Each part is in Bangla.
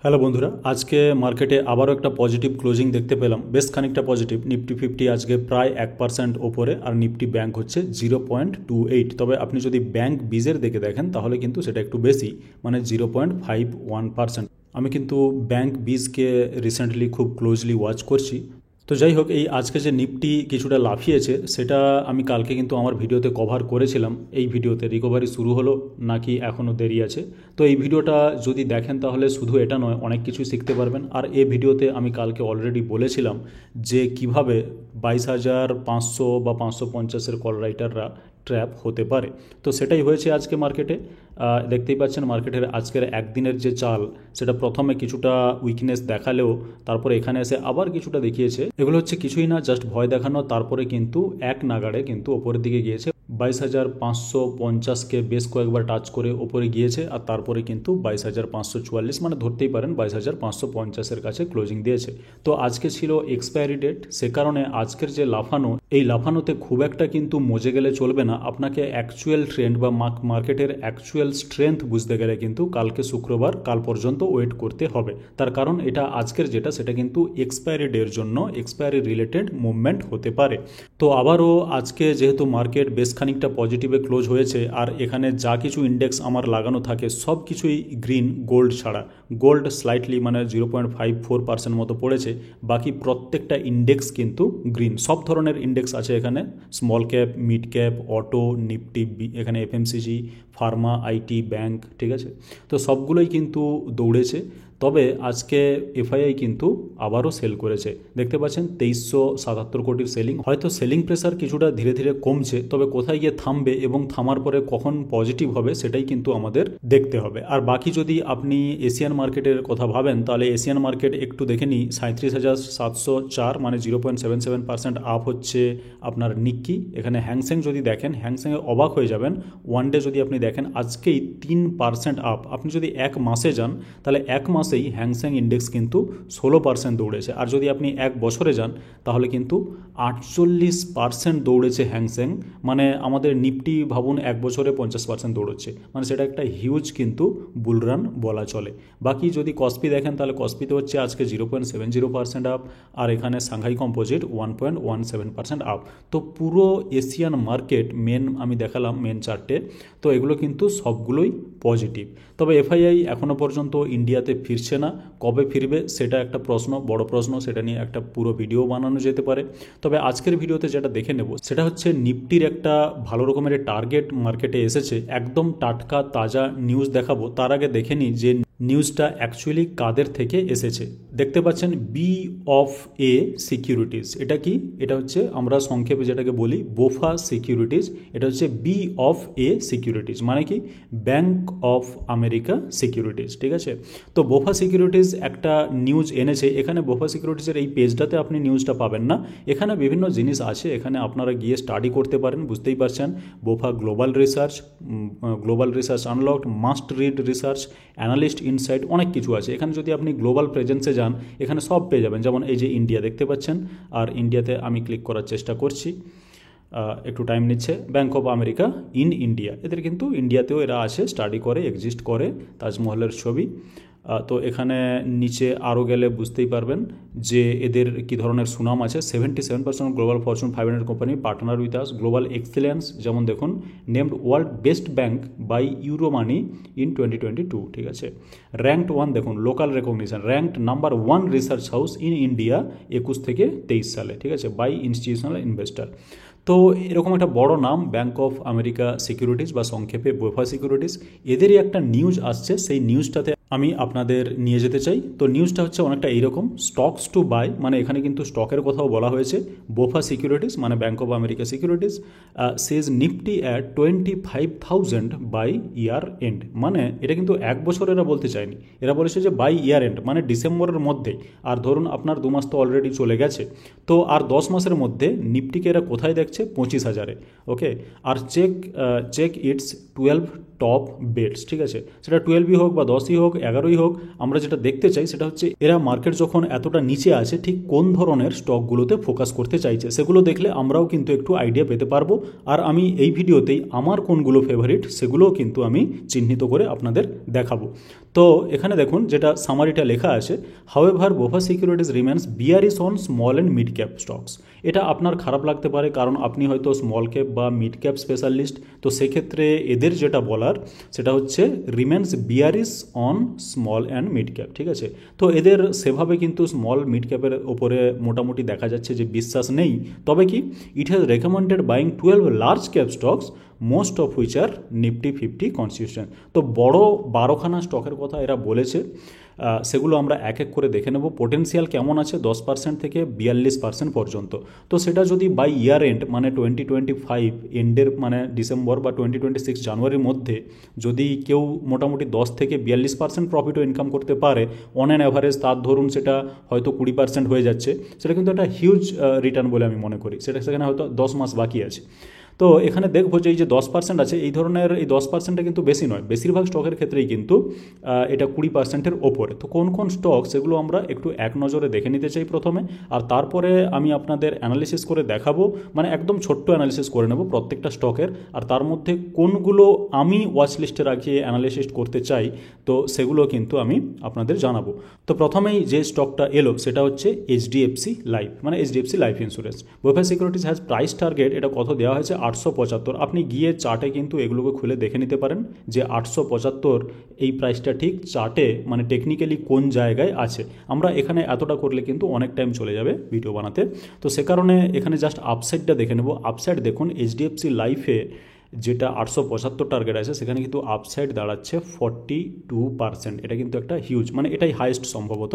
হ্যালো বন্ধুরা, আজকে মার্কেটে আবারও একটা পজিটিভ ক্লোজিং দেখতে পেলাম। বেশ খানিকটা পজিটিভ। নিফটি 50 আজকে প্রায় 1% ওপরে, আর নিফটি ব্যাংক হচ্ছে 0.28। তবে আপনি যদি ব্যাংক বীজের দেখে দেখেন তাহলে কিন্তু সেটা একটু বেশি, মানে 0.51%। আমি কিন্তু ব্যাংক বীজকে রিসেন্টলি খুব ক্লোজলি ওয়াচ করছি। তো যাই হোক, এই আজকে যে নিফটি কিছুটা লাফিয়েছে সেটা আমি কালকে কিন্তু আমার ভিডিওতে কভার করেছিলাম। এই ভিডিওতে রিকভারি শুরু হলো নাকি এখনও দেরি আছে। তো এই ভিডিওটা যদি দেখেন তাহলে শুধু এটা নয়, অনেক কিছু শিখতে পারবেন। আর এই ভিডিওতে আমি কালকে অলরেডি বলেছিলাম যে কিভাবে 22,500 বা 550-এর কল রাইটাররা ট্র্যাপ হতে পারে। তো সেটাই হয়েছে আজকে মার্কেটে। দেখতেই পাচ্ছেন মার্কেটের আজকের একদিনের যে চাল, সেটা প্রথমে কিছুটা উইকনেস দেখালেও তারপরে এখানে এসে আবার কিছুটা দেখিয়েছে। এগুলো হচ্ছে কিছুই না, জাস্ট ভয় দেখানো। তারপরে কিন্তু এক নাগাড়ে কিন্তু ওপরের দিকে গিয়েছে। 22,550-কে বেশ কয়েকবার টাচ করে ওপরে গিয়েছে, আর তারপরে কিন্তু 22,544, মানে ধরতেই পারেন 22,550-এর কাছে ক্লোজিং দিয়েছে। তো আজকে ছিল এক্সপায়ারি ডেট, সে কারণে আজকের যে লাফানো, এই লাফানোতে খুব একটা কিন্তু মজে গেলে চলবে না। আপনাকে অ্যাকচুয়াল ট্রেন্ড বা মার্কেটের অ্যাকচুয়াল স্ট্রেংথ বুঝতে গেলে কিন্তু কালকে শুক্রবার কাল পর্যন্ত ওয়েট করতে হবে। তার কারণ এটা আজকের যেটা, সেটা কিন্তু এক্সপায়ারি ডের জন্য এক্সপায়ারি রিলেটেড মুভমেন্ট হতে পারে। তো আবারও আজকে যেহেতু মার্কেট বেশ খানিকটা পজিটিভে ক্লোজ হয়েছে, আর এখানে যা কিছু ইন্ডেক্স আমার লাগানো থাকে সব কিছুই গ্রিন, গোল্ড ছাড়া। গোল্ড স্লাইটলি মানে 0.54% মতো পড়েছে, বাকি প্রত্যেকটা ইন্ডেক্স কিন্তু গ্রিন। সব ধরনের ইন্ডেক্স আছে এখানে, small cap, mid cap, auto, Nifty, এখানে এফএমসিজি, ফার্মা, আইটি, ব্যাংক, ঠিক আছে। তো সবগুলোই কিন্তু দৌড়েছে। তবে আজকে এফআইআই কিন্তু আবারও সেল করেছে। দেখতে পাচ্ছেন 2377 কোটির সেলিং। হয়তো সেলিং প্রেসার কিছুটা ধীরে ধীরে কমছে, তবে কোথায় গিয়ে থামবে এবং থামার পরে কখন পজিটিভ হবে সেটাই কিন্তু আমাদের দেখতে হবে। আর বাকি যদি আপনি এশিয়ান মার্কেটের কথা ভাবেন তাহলে এশিয়ান মার্কেট একটু দেখে নিই। 37,704, মানে 0.77% আপ হচ্ছে আপনার নিক্কি। এখানে হ্যাংসেং যদি দেখেন, হ্যাংসেংয়ে অবাক হয়ে যাবেন। ওয়ান ডে যদি আপনি দেখেন আজকেই 3% আপ। আপনি যদি এক মাসে যান তাহলে এক মাসেই হ্যাংসেং ইন্ডেক্স কিন্তু 16% দৌড়েছে। আর যদি আপনি এক বছরে যান তাহলে কিন্তু 48% দৌড়েছে হ্যাংসেং। মানে আমাদের নিফটি ভাবুন এক বছরে 50% দৌড়চ্ছে, মানে সেটা একটা হিউজ কিন্তু বুলরান বলা চলে। বাকি যদি কসপি দেখেন তাহলে কসপিতে হচ্ছে আজকে 0.70% আপ, আর এখানে সাংহাই কম্পোজিট 1.17% আপ। তো পুরো এশিয়ান মার্কেট আমি দেখালাম মেন চার্টে, তো এগুলো কিন্তু সবগুলোই পজিটিভ। তবে এফআইআই এখনও পর্যন্ত ইন্ডিয়াতে ফিরছে না। কবে ফিরবে সেটা একটা প্রশ্ন, বড় প্রশ্ন। সেটা নিয়ে একটা পুরো ভিডিও বানানো যেতে পারে। তবে আজকের ভিডিওতে যেটা দেখে নেব সেটা হচ্ছে নিফটির একটা ভালো রকমের টার্গেট মার্কেটে এসেছে। একদম টাটকা তাজা নিউজ দেখাবো, তার আগে দেখে নিই যে নিউজটা অ্যাকচুয়ালি কাদের থেকে এসেছে। দেখতে পাচ্ছেন বি অফ এ সিকিউরিটিজ। এটা কি? এটা হচ্ছে আমরা সংক্ষেপে যেটাকে বলি বোফা সিকিউরিটিজ। এটা হচ্ছে বি অফ এ সিকিউরিটিজ, মানে কি ব্যাংক অফ আমেরিকা সিকিউরিটিজ, ঠিক আছে। তো বোফা সিকিউরিটিজ একটা নিউজ এনেছে। এখানে বোফা সিকিউরিটিজের এই পেজটাতে আপনি নিউজটা পাবেন না, এখানে বিভিন্ন জিনিস আছে, এখানে আপনারা গিয়ে স্টাডি করতে পারেন। বুঝতেই পারছেন, BofA global research unlocked, must read research, analyst insight, অনেক কিছু আছে এখানে। যদি আপনি গ্লোবাল প্রেজেন্সে যান এখানে সব পেয়ে যাবেন। যেমন এই যে ইন্ডিয়া দেখতে পাচ্ছেন, আর ইন্ডিয়াতে আমি ক্লিক করার চেষ্টা করছি, একটু টাইম নিচ্ছে। Bank of America in India, এদের কিন্তু ইন্ডিয়াতেও এরা আছে, স্টাডি করে, এক্সিস্ট করে, তাজমহলের ছবি। তো এখানে নিচে আরও গেলে বুঝতেই পারবেন যে এদের কী ধরনের সুনাম আছে। 77% global fortune 500 company partner with us. Global excellence, যেমন দেখুন named world best bank by Euromoney in 2022, ঠিক আছে। র্যাঙ্কড 1 দেখুন, local recognition, ranked number 1 research house in India 21 থেকে 23 সালে, ঠিক আছে, বাই ইনস্টিটিউশনাল ইনভেস্টার। তো এরকম একটা বড় নাম ব্যাংক অফ আমেরিকা সিকিউরিটিজ বা সংক্ষেপে বোফা সিকিউরিটিজ, এদেরই একটা নিউজ আসছে। সেই নিউজটাতে আমি আপনাদের নিয়ে যেতে চাই। তো নিউজটা হচ্ছে অনেকটা এইরকম, স্টকস টু বাই, মানে এখানে কিন্তু স্টকের কথাও বলা হয়েছে। বোফা সিকিউরিটিজ মানে Bank of America Securities says Nifty at 25,000 by year end. মানে এটা কিন্তু এক বছর এরা বলতে চায়নি, এরা বলেছে যে বাই ইয়ার এন্ড, মানে ডিসেম্বরের মধ্যে। আর ধরুন আপনার 2 মাস তো অলরেডি চলে গেছে, তো আর 10 মাসের মধ্যে নিফটিকে এরা কোথায় দেখছে? 25,000-এ। ওকে, আর চেক ইটস 12 টপ বেটস, ঠিক আছে। সেটা 12ই হোক বা 10ই হোক 11ই হোক, আমরা যেটা দেখতে চাই সেটা হচ্ছে এরা মার্কেট যখন এতটা নিচে আছে ঠিক কোন ধরনের স্টকগুলোতে ফোকাস করতে চাইছে। সেগুলো দেখলে আমরাও কিন্তু একটু আইডিয়া পেতে পারবো। আর আমি এই ভিডিওতেই আমার কোনগুলো ফেভারিট সেগুলোও কিন্তু আমি চিহ্নিত করে আপনাদের দেখাবো। তো এখানে দেখুন যেটা সামারিটা লেখা আছে, however BofA securities remains bearish on small and mid cap stocks. এটা আপনার খারাপ লাগতে পারে, কারণ আপনি হয়তো স্মল ক্যাপ বা মিড ক্যাপ স্পেশালিস্ট, তো সেক্ষেত্রে এদের যেটা বলার সেটা হচ্ছে remains bearish on small and mid cap, ঠিক আছে। তো এদের সেভাবে কিন্তু স্মল মিড ক্যাপের ওপরে মোটামুটি দেখা যাচ্ছে যে বিশ্বাস নেই, তবে কি it has recommended buying 12 large cap stocks most of which are Nifty 50 constitution. তো বড় 12খানা স্টকের কথা এরা বলেছে, সেগুলো আমরা এক এক করে দেখে নেব। পোটেন্সিয়াল কেমন আছে 10% থেকে 42% পর্যন্ত। তো সেটা যদি বাই ইয়ার এন্ড মানে 2025 এন্ডের মানে ডিসেম্বর বা 2026 জানুয়ারির মধ্যে যদি কেউ মোটামুটি 10 থেকে 42% প্রফিটও ইনকাম করতে পারে অন অ্যান অ্যাভারেজ, তার ধরুন সেটা হয়তো 20% হয়ে যাচ্ছে, সেটা কিন্তু একটা হিউজ রিটার্ন বলে আমি মনে করি। সেখানে হয়তো 10 মাস বাকি আছে। তো এখানে দেখবো যে এই যে 10% আছে, এই ধরনের এই 10%টা কিন্তু বেশি নয়, বেশিরভাগ স্টকের ক্ষেত্রেই কিন্তু এটা 20%-এর ওপরে। তো কোন কোন স্টক সেগুলো আমরা একটু এক নজরে দেখে নিতে চাই প্রথমে, আর তারপরে আমি আপনাদের অ্যানালিসিস করে দেখাবো, মানে একদম ছোট্ট অ্যানালিসিস করে নেব প্রত্যেকটা স্টকের, আর তার মধ্যে কোনগুলো আমি ওয়াচ লিস্টে রাখিয়ে অ্যানালিসিস করতে চাই, তো সেগুলো কিন্তু আমি আপনাদের জানাবো। তো প্রথমেই যে স্টকটা এলো সেটা হচ্ছে এইচডিএফসি লাইফ, মানে HDFC life insurance. BofA securities has price target, এটা কত দেওয়া হয়েছে 875। আপনি গিয়ে চার্টে কিন্তু এগুলোকে খুলে দেখে নিতে পারেন যে 875 এই প্রাইসটা ঠিক চার্টে মানে টেকনিক্যালি কোন জায়গায় আছে। আমরা এখানে এতটা করলে কিন্তু অনেক টাইম চলে যাবে ভিডিও বানাতে, তো সে কারণে এখানে জাস্ট আপসাইডটা দেখে নেব। আপসাইড দেখুন এইচডিএফসি লাইফে যেটা 875 টার্গেট আছে সেখানে কিন্তু আপসাইড দাঁড়াচ্ছে 42%। এটা কিন্তু একটা হিউজ, মানে এটাই হাইয়েস্ট সম্ভবত।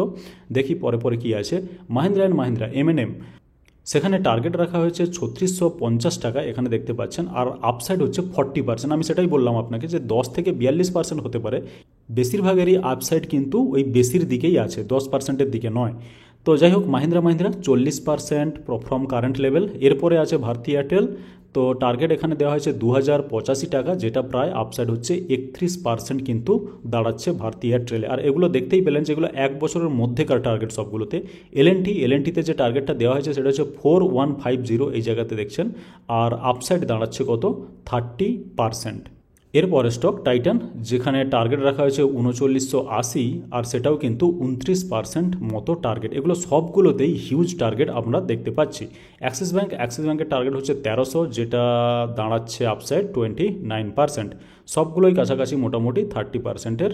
দেখি পরে পরে কি আছে। মাহিন্দ্রা অ্যান্ড মাহিন্দ্রা এমএনএম, সেখানে টার্গেট রাখা হয়েছে 3650 টাকা, এখানে দেখতে পাচ্ছেন, আর আপসাইড হচ্ছে 40%। আমি সেটাই বললাম আপনাকে যে 10 থেকে 42% হতে পারে, বেশিরভাগেরই আপসাইড কিন্তু ওই বেশির দিকেই আছে, 10%-এর দিকে নয়। তো যাই হোক, মাহিন্দ্রা 40% ফ্রম কারেন্ট লেভেল। এরপরে আছে ভারতী এয়ারটেল, তো টার্গেট এখানে দেওয়া হয়েছে 2085 টাকা, যেটা প্রায় আপসাইড হচ্ছে 31% কিন্তু দাঁড়াচ্ছে ভারতী এয়ারটেলে। আর এগুলো দেখতেই পেলেন যেগুলো এক বছরের মধ্যেকার টার্গেট সবগুলোতে। এলএনটিতে যে টার্গেটটা দেওয়া হয়েছে সেটা হচ্ছে 4150, এই জায়গাতে দেখছেন, আর আপসাইড দাঁড়াচ্ছে কত 30%। এরপরে স্টক টাইটান, যেখানে টার্গেট রাখা হয়েছে 3980, আর সেটাও কিন্তু 29% মতো টার্গেট। এগুলো সবগুলোতেই হিউজ টার্গেট আমরা দেখতে পাচ্ছি। অ্যাক্সিস ব্যাঙ্কের টার্গেট হচ্ছে 1300, যেটা দাঁড়াচ্ছে আপসাইড 29%। সবগুলোই কাছাকাছি মোটামুটি 30%-এর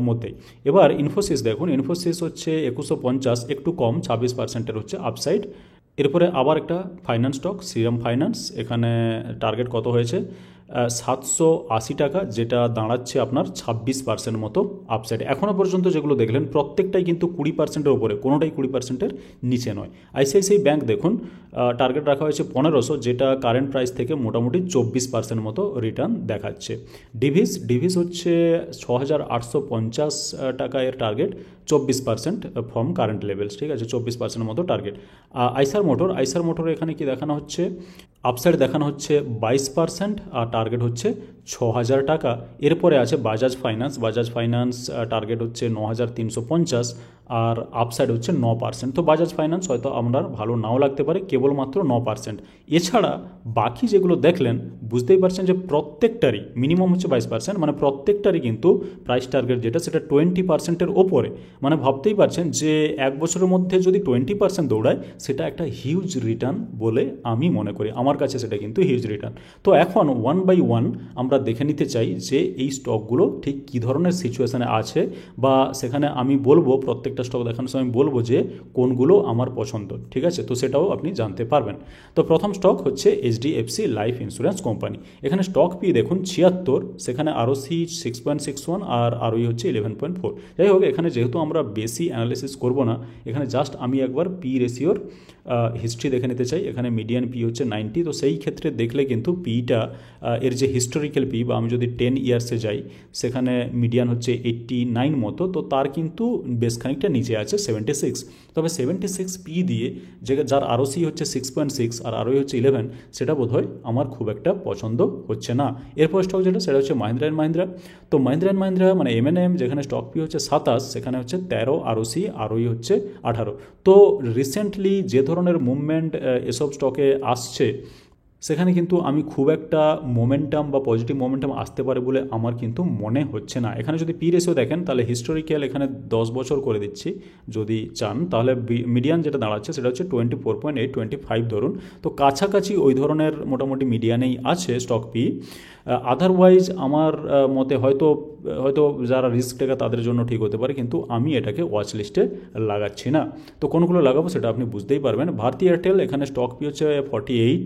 মধ্যেই। এবার ইনফোসিস দেখুন, ইনফোসিস হচ্ছে 2150, একটু কম, 26%-এর হচ্ছে আপসাইড। এরপরে আবার একটা ফাইন্যান্স স্টক শ্রীরাম ফাইন্যান্স, এখানে টার্গেট কত হয়েছে 780 টাকা, যেটা দাঁড়াচ্ছে আপনার 26% মতো আপসাইড। এখনও পর্যন্ত যেগুলো দেখলেন প্রত্যেকটাই কিন্তু 20%-এর উপরে, কোনোটাই 20%-এর নিচে নয়। আইসিআইসিআই ব্যাঙ্ক দেখুন, টার্গেট রাখা হয়েছে 1500, যেটা কারেন্ট প্রাইস থেকে মোটামুটি 24% মতো রিটার্ন দেখাচ্ছে। ডিভিস হচ্ছে 6850 টাকা এর টার্গেট, 24% ফ্রম কারেন্ট লেভেলস, ঠিক আছে, 24% মতো টার্গেট। আইসার মোটর এখানে কি দেখানো হচ্ছে, আপসাইড দেখানো হচ্ছে 22%, আর টার্গেট হচ্ছে 6000 টাকা। এরপরে আছে বাজাজ ফাইন্যান্স, টার্গেট হচ্ছে 9350, আর আপসাইড হচ্ছে 9%। তো বাজাজ ফাইন্যান্স হয়তো আপনার ভালো নাও লাগতে পারে, কেবলমাত্র 9%। এছাড়া বাকি যেগুলো দেখলেন বুঝতেই পারছেন যে প্রত্যেকটারই মিনিমাম হচ্ছে 22%, মানে প্রত্যেকটারই কিন্তু প্রাইস টার্গেট যেটা সেটা 20%-এর ওপরে। মানে ভাবতেই পারছেন যে এক বছরের মধ্যে যদি 20% দৌড়ায় সেটা একটা হিউজ রিটার্ন বলে আমি মনে করি, আমার কাছে সেটা কিন্তু হিউজ রিটার্ন। তো এখন ওয়ান বাই ওয়ান আমরা দেখে নিতে চাই যে এই স্টকগুলো ঠিক কী ধরনের সিচুয়েশানে আছে, বা সেখানে আমি বলবো প্রত্যেকটা স্টক দেখানোর সময় বলবো যে কোনগুলো আমার পছন্দ, ঠিক আছে, তো সেটাও আপনি জানতে পারবেন। তো প্রথম স্টক হচ্ছে এইচডিএফসি লাইফ ইন্স্যুরেন্স কোম্পানি। এখানে স্টক পি দেখুন 76, সেখানে আরওসি 6.61, আর আরওই হচ্ছে 11.4। যাই হোক, এখানে যেহেতু আমরা বেশি অ্যানালিসিস করব না, এখানে জাস্ট আমি একবার পি রেশিওর হিস্ট্রি দেখে নিতে চাই। এখানে মিডিয়ান পি হচ্ছে 90, তো সেই ক্ষেত্রে দেখলে কিন্তু পিটা এর যে হিস্টোরিক্যাল পি, বা আমি যদি 10 ইয়ার্সে যাই সেখানে মিডিয়ান হচ্ছে 89 মতো, তো তার কিন্তু বেশ খানিকটা নিচে আছে 76। তবে 76 পি দিয়ে যার আরওসি হচ্ছে 6.6 আর আরওই হচ্ছে 11, সেটা বোধহয় আমার খুব একটা পছন্দ হচ্ছে না। এরপর স্টক যেটা সেটা হচ্ছে মাহিন্দ্রা অ্যান্ড মাহিন্দ্রা। তো মাহিন্দ্রা অ্যান্ড মাহিন্দ্রা মানে এমএনএম, যেখানে স্টক পি হচ্ছে 27, সেখানে হচ্ছে 13 আরওসি, আরওই হচ্ছে 18। তো রিসেন্টলি যে ধরনের মুভমেন্ট এসব স্টকে আসছে, সেখানে কিন্তু আমি খুব একটা মোমেন্টাম বা পজিটিভ মোমেন্টাম আসতে পারে বলে আমার কিন্তু মনে হচ্ছে না। এখানে যদি পি রেশিও দেখেন তাহলে হিস্টোরিক্যাল এখানে 10 বছর করে দিচ্ছি যদি চান, তাহলে মিডিয়ান যেটা দাঁড়াচ্ছে সেটা হচ্ছে 24.8, 25 ধরুন। তো কাছাকাছি ওই ধরনের মোটামুটি মিডিয়ানেই আছে স্টক পি। আদারওয়াইজ আমার মতে হয়তো হয়তো যারা রিস্ক টেকার তাদের জন্য ঠিক হতে পারে, কিন্তু আমি এটাকে ওয়াচ লিস্টে লাগাচ্ছি না। তো কোনগুলো লাগাবো সেটা আপনি বুঝতেই পারবেন। ভারতী এয়ারটেল এখানে স্টক পি হচ্ছে 48,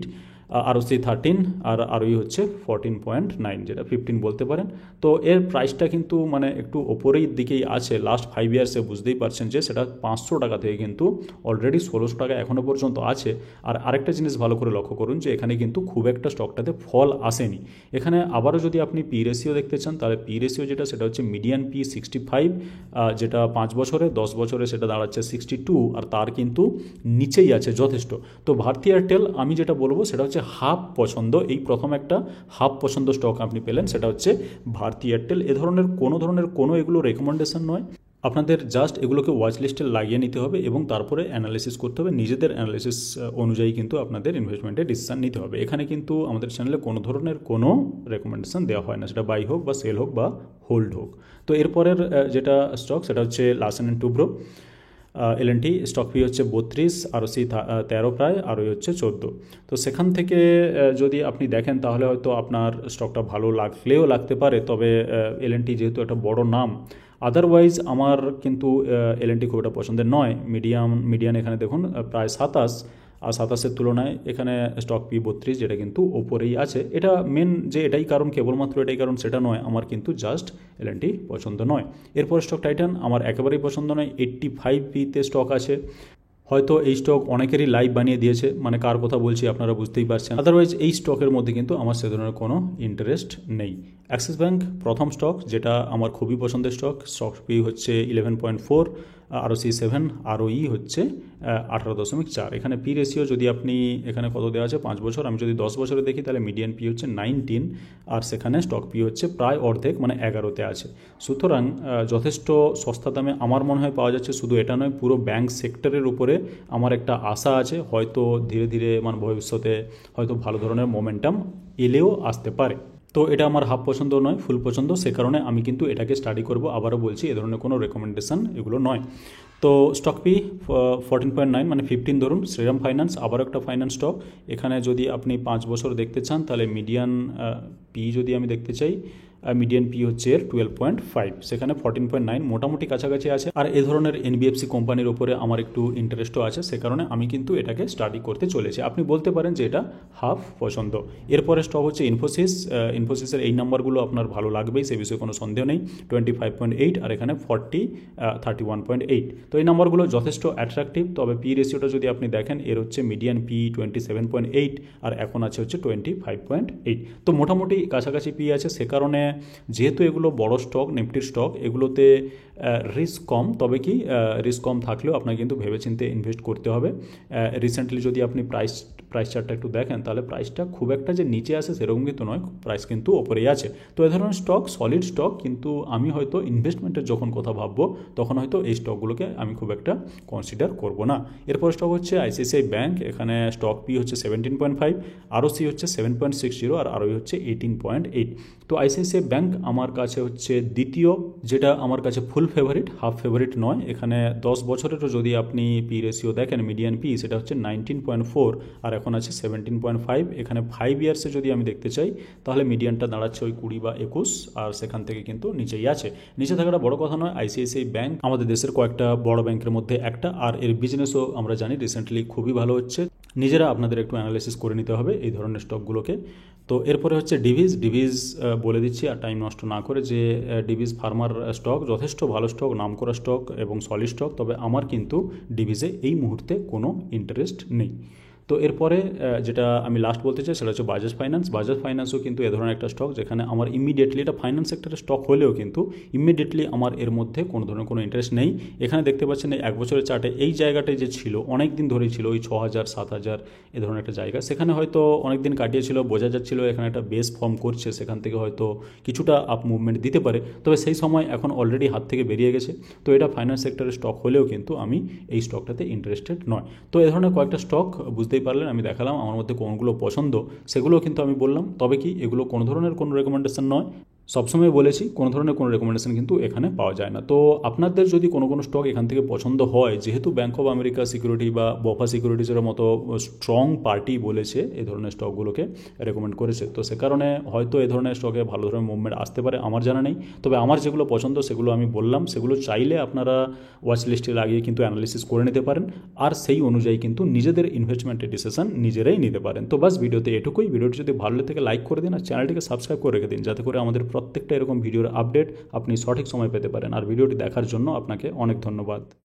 আরওসি 13, আর আরওই হচ্ছে 14.9, যেটা 15 বলতে পারেন। তো এর প্রাইসটা কিন্তু মানে একটু ওপরের দিকেই আছে লাস্ট 5 ইয়ার্সে, বুঝতেই পারছেন যে সেটা 500 টাকা থেকে কিন্তু অলরেডি 1600 টাকা এখনও পর্যন্ত আছে। আর আরেকটা জিনিস ভালো করে লক্ষ্য করুন যে এখানে কিন্তু খুব একটা স্টকটাতে ফল আসেনি। এখানে আবারও যদি আপনি পি রেশিও দেখতে চান তাহলে পি রেশিও যেটা সেটা হচ্ছে মিডিয়ান পি 65, যেটা 5 বছরে, 10 বছরে সেটা দাঁড়াচ্ছে 62, আর তার কিন্তু নিচেই আছে যথেষ্ট। তো ভারতী এয়ারটেল আমি যেটা বলবো সেটা হচ্ছে হাফ পছন্দ। এই প্রথম একটা হাফ পছন্দ স্টক আপনি পেলেন, সেটা হচ্ছে ভারতী এয়ারটেল। এ ধরনের কোনো এগুলো রেকমেন্ডেশন নয়, আপনাদের জাস্ট এগুলোকে ওয়াচ লিস্টে লাগিয়ে নিতে হবে এবং তারপরে অ্যানালিসিস করতে হবে। নিজেদের অ্যানালিসিস অনুযায়ী কিন্তু আপনাদের ইনভেস্টমেন্টের ডিসিশন নিতে হবে। এখানে কিন্তু আমাদের চ্যানেলে কোনো ধরনের কোনো রেকমেন্ডেশন দেওয়া হয় না, সেটা বাই হোক বা সেল হোক বা হোল্ড হোক। তো এরপরের যেটা স্টক সেটা হচ্ছে Larsen and Toubro. L&T stock P হচ্ছে 32, আরওসি 13 প্রায়, আরওই হচ্ছে 14। তো সেখান থেকে যদি আপনি দেখেন তাহলে হয়তো আপনার স্টকটা ভালো লাগলেও লাগতে পারে, তবে এলএনটি যেহেতু একটা বড় নাম, আদারওয়াইজ আমার কিন্তু এলএনটি খুব একটা পছন্দের নয়। মিডিয়ান এখানে দেখুন প্রায় 27, আর 27-এর তুলনায় এখানে স্টক পি 32, যেটা কিন্তু ওপরেই আছে। এটা মেন যে এটাই কারণ, কেবলমাত্র এটাই কারণ সেটা নয়, আমার কিন্তু জাস্ট এলএনটি পছন্দ নয়। এরপর স্টক টাইটান আমার একেবারেই পছন্দ নয়, 85 পিতে স্টক আছে। হয়তো এই স্টক অনেকেরই লাইভ বানিয়ে দিয়েছে, মানে কার কথা বলছি আপনারা বুঝতেই পারছেন। আদারওয়াইজ এই স্টকের মধ্যে কিন্তু আমার সে ধরনের কোনো ইন্টারেস্ট নেই। অ্যাক্সিস ব্যাঙ্ক প্রথম স্টক, যেটা আমার খুবই পছন্দের স্টক পি হচ্ছে 11.4, আরওসি 7, আরওই হচ্ছে 18.4। এখানে পি রেশিও যদি আপনি এখানে কত দেওয়া আছে 5 বছর, আমি যদি 10 বছরে দেখি তাহলে মিডিয়ান পি হচ্ছে 19, আর সেখানে স্টক পি হচ্ছে প্রায় অর্ধেক মানে 11তে আছে। সুতরাং যথেষ্ট সস্তা দামে আমার মনে হয় পাওয়া যাচ্ছে। শুধু এটা নয়, পুরো ব্যাংক সেক্টরের উপরে আমার একটা আশা আছে, হয়তো ধীরে ধীরে মানে ভবিষ্যতে হয়তো ভালো ধরনের মোমেন্টাম এলেও আসতে পারে। তো এটা আমার হাফ পছন্দ নয়, ফুল পছন্দ, সে কারণে আমি কিন্তু এটাকে স্টাডি করব। আবারও বলছি এ ধরনের কোনো রেকমেন্ডেশন এগুলো নয়। তো স্টক পি 14.9 মানে 15 ধরুন। শ্রীরাম ফাইন্যান্স আবারও একটা ফাইন্যান্স স্টক। এখানে যদি আপনি 5 বছর দেখতে চান তাহলে মিডিয়ান পি যদি আমি দেখতে চাই, মিডিয়ান পি হচ্ছে এর 12.5, সেখানে 14.9, মোটামুটি কাছাকাছি আছে। আর এ ধরনের এনবিএফসি কোম্পানির উপরে আমার একটু ইন্টারেস্টও আছে, সে কারণে আমি কিন্তু এটাকে স্টাডি করতে চলেছি। আপনি বলতে পারেন যে এটা হাফ পছন্দ। এরপরে স্টক হচ্ছে ইনফোসিস। ইনফোসিসের এই নাম্বারগুলো আপনার ভালো লাগবেই, সে বিষয়ে কোনো সন্দেহ নেই। 25.8, আর এখানে 31.8। তো এই নাম্বারগুলো যথেষ্ট অ্যাট্রাকটিভ। তবে পি রেশিওটা যদি আপনি দেখেন, এর হচ্ছে মিডিয়ান পি 27.8, আর এখন আছে হচ্ছে 25.8। তো মোটামুটি কাছাকাছি পি আছে, সে কারণে যেহেতু এগুলো বড় স্টক, নিফটির স্টক, এগুলোতে রিস্ক কম। তবে কি রিস্ক কম থাকলেও আপনাকে কিন্তু ভেবেচিন্তে ইনভেস্ট করতে হবে। রিসেন্টলি যদি আপনি প্রাইস চার্টটা একটু দেখেন তাহলে প্রাইসটা খুব একটা যে নিচে আসে সেরকম কিন্তু নয়, প্রাইস কিন্তু ওপরেই আছে। তো এই ধরনের স্টক সলিড স্টক, কিন্তু আমি হয়তো ইনভেস্টমেন্টের যখন কথা ভাববো তখন হয়তো এই স্টকগুলোকে আমি খুব একটা কনসিডার করব না। এরপর স্টক হচ্ছে আইসিআইসিআই ব্যাঙ্ক। এখানে স্টক পি হচ্ছে 17.5, আরওসি হচ্ছে 7.60, আর আরওই হচ্ছে 18.8। তো আইসিআইসিআই ব্যাঙ্ক আমার কাছে হচ্ছে দ্বিতীয়, যেটা আমার কাছে ফুল ফেভারিট, হাফ ফেভারিট নয়। এখানে 10 বছরেরও যদি আপনি পি রেশিও দেখেন, মিডিয়ান পি সেটা হচ্ছে 19.4, আর এখন আছে 17.5। এখানে 5 ইয়ার্সে যদি আমি দেখতে চাই তাহলে মিডিয়ানটা দাঁড়াচ্ছে ওই 20 বা 21, আর সেখান থেকে কিন্তু নিচেই আছে। নিচে থাকাটা বড় কথা নয়, আইসিআইসিআই ব্যাঙ্ক আমাদের দেশের কয়েকটা বড় ব্যাংকের মধ্যে একটা, আর এর বিজনেসও আমরা জানি রিসেন্টলি খুবই ভালো হচ্ছে। নিজেরা আপনাদের একটু অ্যানালাইসিস করে নিতে হবে এই ধরনের স্টকগুলোকে। তো এরপরে হচ্ছে ডিভিজ বলে দিচ্ছি আর টাইম নষ্ট না করে, যে ডিভিজ ফার্মার স্টক যথেষ্ট ভালো স্টক, নামকরা স্টক এবং সলিড স্টক। তবে আমার কিন্তু ডিভিজে এই মুহূর্তে কোনো ইন্টারেস্ট নেই। তো এরপরে যেটা আমি লাস্ট বলতে চাই সেটা হচ্ছে বাজাজ ফাইন্যান্সও কিন্তু এ ধরনের একটা স্টক, যেখানে আমার ইমিডিয়েটলি, এটা ফাইন্যান্স সেক্টরের স্টক হলেও কিন্তু ইমিডিয়েটলি আমার এর মধ্যে কোনো ধরনের কোনো ইন্টারেস্ট নেই। এখানে দেখতে পাচ্ছেন এই 1 বছরের চার্টে এই জায়গাটায় যে ছিল অনেক দিন ধরেই ছিল, ওই 6000 7000 এ ধরনের একটা জায়গা, সেখানে হয়তো অনেক দিন কাটিয়েছিল, বোঝা যাচ্ছিল এখানে একটা বেস ফর্ম করছে, সেখান থেকে হয়তো কিছুটা আপ মুভমেন্ট দিতে পারে। তবে সেই সময় এখন অলরেডি হাত থেকে বেরিয়ে গেছে। তো এটা ফাইন্যান্স সেক্টরের স্টক হলেও কিন্তু আমি এই স্টকটাতে ইন্টারেস্টেড নয়। তো এ ধরনের কয়েকটা স্টক বুঝতে বুঝতেই পারলেন আমি দেখালাম আমার মধ্যে কোনগুলো পছন্দ, সেগুলো কিন্তু আমি বললাম। তবে কি এগুলো কোনো ধরনের কোনো রেকমেন্ডেশন নয়, সবসময় বলেছি কোনো ধরনের কোনো রেকমেন্ডেশন কিন্তু এখানে পাওয়া যায় না। তো আপনাদের যদি কোনো কোনো স্টক এখান থেকে পছন্দ হয়, যেহেতু ব্যাঙ্ক অফ আমেরিকা সিকিউরিটি বা বফা সিকিউরিটিজের মতো স্ট্রং পার্টি বলেছে এই ধরনের স্টকগুলোকে রেকমেন্ড করেছে, তো সে কারণে হয়তো এই ধরনের স্টকে ভালো ধরনের মুভমেন্ট আসতে পারে, আমার জানা নেই। তবে আমার যেগুলো পছন্দ সেগুলো আমি বললাম, সেগুলো চাইলে আপনারা ওয়াচ লিস্টে লাগিয়ে কিন্তু অ্যানালিসিস করে নিতে পারেন, আর সেই অনুযায়ী কিন্তু নিজেদের ইনভেস্টমেন্টের ডিসিশন নিজেরাই নিতে পারেন। তো বাস ভিডিওতে এটুকুই। ভিডিওটি যদি ভালো থেকে লাইক করে দিন আর চ্যানেলটিকে সাবস্ক্রাইব করে রেখে দিন, যাতে করে আমাদের প্রত্যেকটা এরকম ভিডিওর আপডেট আপনি সঠিক সময় পেতে পারেন। আর ভিডিওটি দেখার জন্য আপনাকে অনেক ধন্যবাদ।